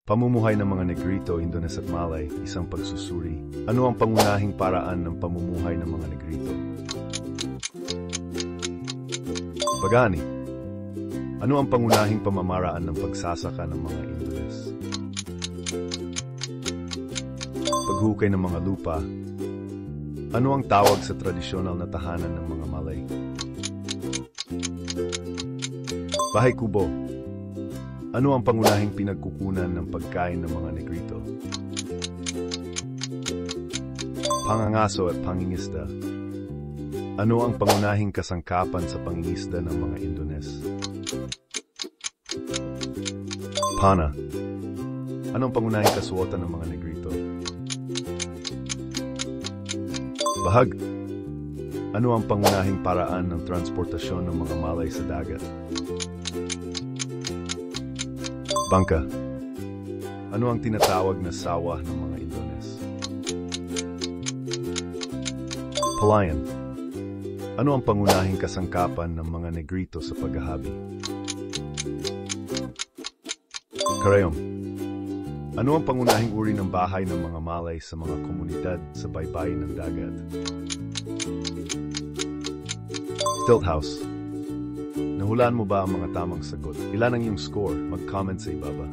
Pamumuhay ng mga Negrito, Indones at Malay, isang pagsusuri. Ano ang pangunahing paraan ng pamumuhay ng mga Negrito? Pagani. Ano ang pangunahing pamamaraan ng pagsasaka ng mga Indones? Paghukay ng mga lupa. Ano ang tawag sa tradisyonal na tahanan ng mga Malay? Bahay kubo. Ano ang pangunahing pinagkukunan ng pagkain ng mga Negrito? Pangangaso at pangingisda. Ano ang pangunahing kasangkapan sa pangingisda ng mga Indones? Pana. Ano ang pangunahing kasuotan ng mga Negrito? Bahag. Ano ang pangunahing paraan ng transportasyon ng mga Malay sa dagat? Bangka. Ano ang tinatawag na sawa ng mga Indones? Palayan. Ano ang pangunahing kasangkapan ng mga Negrito sa paghahabi? Karayom. Ano ang pangunahing uri ng bahay ng mga Malay sa mga komunidad sa baybayin ng dagat? Stilt house. Nahulaan mo ba ang mga tamang sagot? Ilan ang iyong score? Mag-comment sa ibaba.